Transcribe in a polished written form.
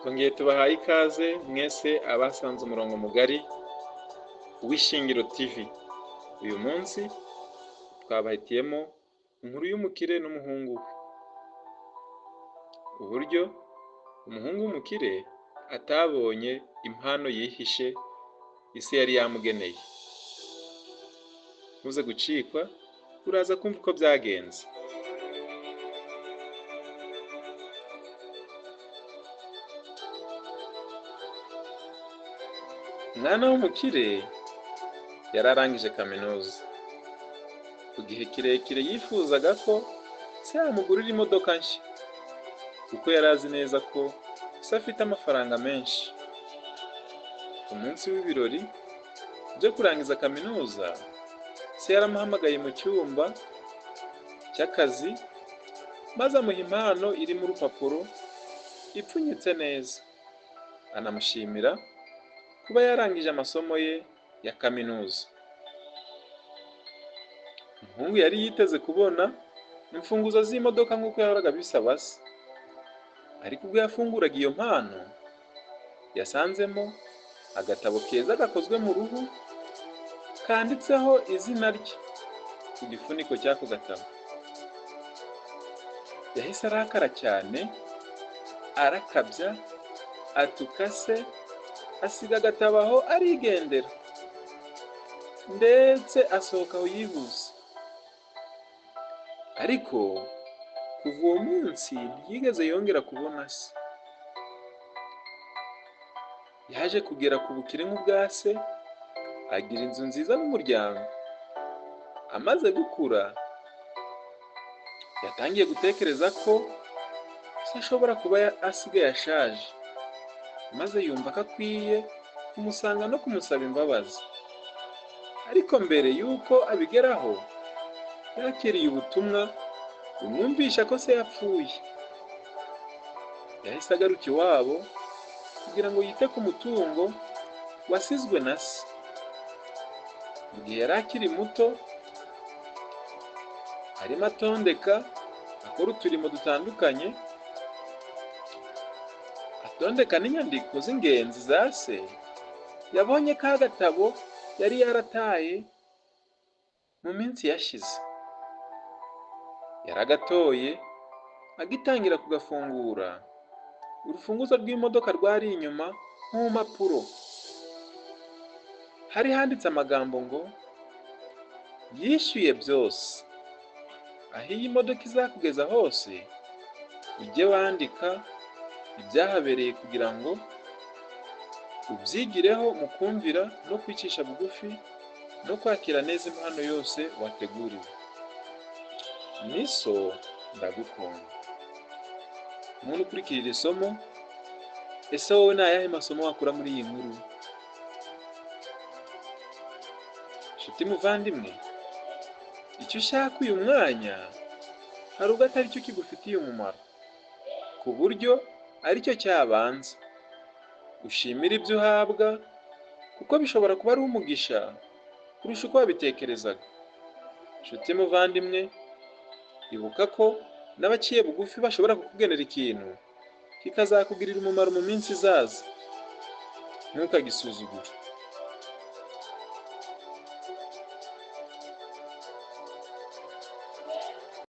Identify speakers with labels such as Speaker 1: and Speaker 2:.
Speaker 1: Twongeye tubahaye ikaze mwese abasanze umurongo mugari w'Ishingiro TV. Uyu munsi twabahitiyemo inkuru y'umukire n'umuhungu we. Uburyo umuhungu w'umukire atabonye impano yihishe isi yari yamugeneye. Ntuze gucikwa, uraza kumva uko byagenze. Umwana w'umukire yararangije kaminuza. Ku gihe kirekire yifuzaga ko se yamugurira imodoka nshya, kuko yari azi neza ko se afite amafaranga menshi. Ku munsi w'ibirori byo kurangiza kaminuza, se yaramuhamagaye mu cyumba cy'akazi maze amuha impano irimo urupapuro ipfunyitse neza, anamushimira kuba yarangije amasomo ye ya kaminuza. Umuhungu yari yiteze kubona imfunguzo z'imodoka nk'uko yahoraga abisaba se, ariko ubwo yafunguraga iyo mpano yasanzemo agatabo keza gakozwe mu ruhu kanditseho izina rye ku gifuniko cy'ako gatabo. Yahise arakara cyane, arakabya, atuka se, asiga agatabo aho arigendera, ndetse asohoka aho yihuse. Ariko kuva uwo munsi ntiyigeze yongera kubona se. Yaje kugera ku bukire nk'ubwa se, agira inzu nziza n'umuryango. Amaze gukura, yatangiye gutekereza ko se ashobora kuba asigaye ashaje, maze yumva ko akwiye kumusanga no kumusaba imbabazi. Ariko mbere y'uko abigeraho, yakiriye ubutumwa bumwumvisha ko se yapfuye. Yahise agaruka iwabo kugira ngo yite ku mutungo wasizwe na se. Mu gihe yari akiri muto, arimo atondeka, akora uturimo dutandukanye, atondeka n'inyandiko z'ingenzi za se, yabonye ka gatabo yari yarataye mu minsi yashize. Yaragatoye, agitangira kugafungura, urufunguzo rw'imodoka rwari inyuma mu mpapuro. Hari handitse amagambo ngo yishyuye byose. Aho iyi modoka izakugeza hose, ujye wandika ibyahabereye kugira ngo ubyigireho mu kumvira no kwicisha bugufi no kwakira neza impano yose wateguriwe. Niso ndagukunda. Umuntu ukurikira iri somo, ese wowe ni ayahe masomo wakura muri iyi nkuru? Nshuti muvandimwe, icyo ushaka uyu mwanya hari ubwo atari cyo kigufitiye umumaro, ku buryo ari cyo cyabanza. Ushimira ibyo uhabwa, kuko bishobora kuba ari umugisha kurusha uko wabitekerezaga. Nshuti muvandimwe, ibuka ko n'abaciye bugufi bashobora kukugenera ikintu kikazakugirira umumaro mu minsi izaza. Ntukagisuzugure.